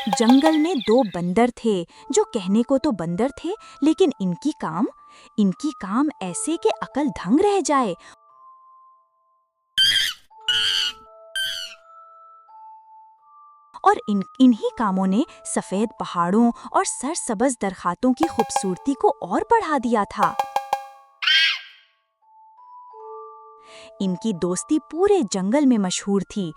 जंगल में दो बंदर थे जो कहने को तो बंदर थे, लेकिन इनकी काम ऐसे कि अकल दंग रह जाए। और इन्हीं कामों ने सफेद पहाड़ों और सरसब्ज दरख्तों की खूबसूरती को और बढ़ा दिया था। इनकी दोस्ती पूरे जंगल में मशहूर थी।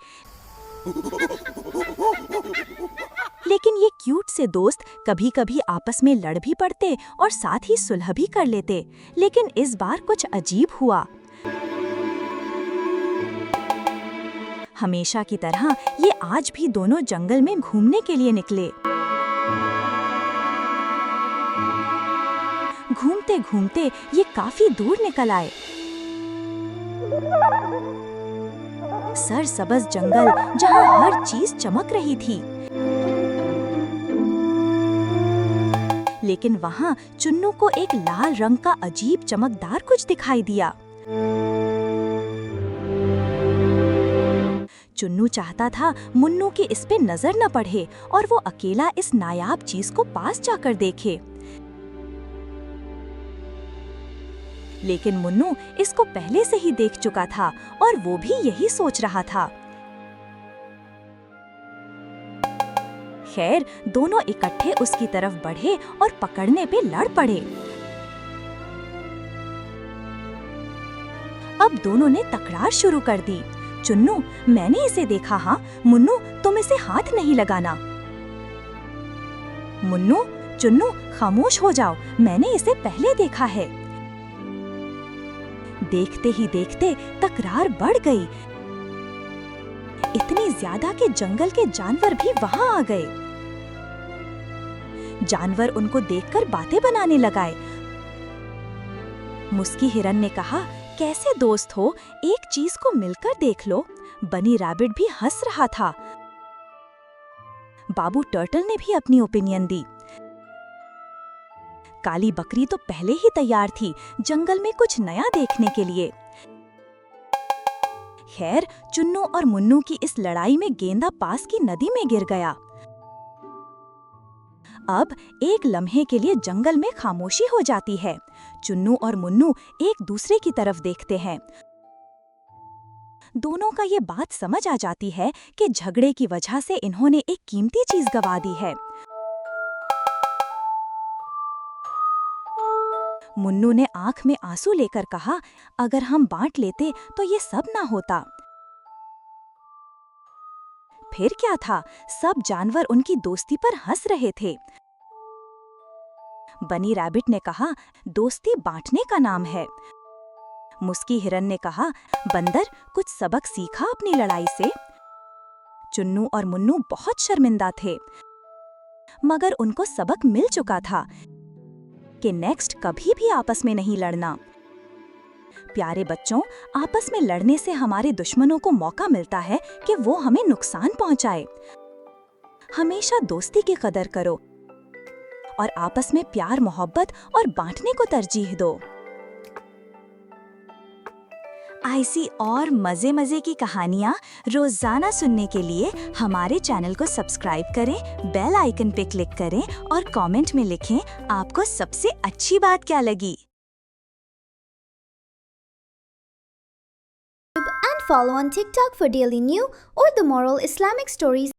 लेकिन ये क्यूट से दोस्त कभी-कभी आपस में लड़ भी पड़ते और साथ ही सुलह भी कर लेते। लेकिन इस बार कुछ अजीब हुआ। हमेशा की तरह ये आज भी दोनों जंगल में घूमने के लिए निकले। घूमते घूमते ये काफी दूर निकल आए। सरसब्ज जंगल जहां हर चीज चमक रही थी। लेकिन वहां चुन्नू को एक लाल रंग का अजीब चमकदार कुछ दिखाई दिया। चुन्नू चाहता था मुन्नू की इस पे नजर न पड़े और वो अकेला इस नायाब चीज को पास जाकर देखे। लेकिन मुन्नू इसको पहले से ही देख चुका था और वो भी यही सोच रहा था। खैर, दोनों इकट्ठे उसकी तरफ बढ़े और पकड़ने पे लड़ पड़े। अब दोनों ने तकरार शुरू कर दी। चुन्नू, मैंने इसे देखा। हाँ मुन्नू, तुम इसे हाथ नहीं लगाना। मुन्नू, चुन्नू खामोश हो जाओ, मैंने इसे पहले देखा है। देखते ही देखते तकरार बढ़ गई, इतनी ज्यादा कि जंगल के जानवर भी वहां आ गए। जानवर उनको देखकर बातें बनाने लगाए। मुस्की हिरन ने कहा, कैसे दोस्त हो, एक चीज को मिलकर देख लो। बनी रैबिट भी हंस रहा था। बाबू टर्टल ने भी अपनी ओपिनियन दी। काली बकरी तो पहले ही तैयार थी जंगल में कुछ नया देखने के लिए। खैर, चुन्नू और मुन्नू की इस लड़ाई में गेंदा पास की नदी में गिर गया। अब एक लम्हे के लिए जंगल में खामोशी हो जाती है। चुन्नू और मुन्नू एक दूसरे की तरफ देखते हैं। दोनों का ये बात समझ आ जाती है कि झगड़े की वजह से इन्होंने एक कीमती चीज गंवा दी है। मुन्नू ने आंख में आंसू लेकर कहा, अगर हम बांट लेते तो ये सब ना होता। फिर क्या था, सब जानवर उनकी दोस्ती पर हंस रहे थे। बनी रैबिट ने कहा, दोस्ती बांटने का नाम है। मुस्की हिरन ने कहा, बंदर, कुछ सबक सीखा अपनी लड़ाई से। चुन्नू और मुन्नू बहुत शर्मिंदा थे, मगर उनको सबक मिल चुका था कि नेक्स्ट कभी भी आपस में नहीं लड़ना। प्यारे बच्चों, आपस में लड़ने से हमारे दुश्मनों को मौका मिलता है कि वो हमें नुकसान पहुंचाए। हमेशा दोस्ती की कदर करो और आपस में प्यार, मोहब्बत और बांटने को तरजीह दो। ऐसी और मजे मजे की कहानियाँ रोजाना सुनने के लिए हमारे चैनल को सब्सक्राइब करें, बेल आइकन पे क्लिक करें और कमेंट में लिखें आपको सबसे अच्छी बात क्या लगी। And follow on TikTok for daily new or the moral Islamic stories.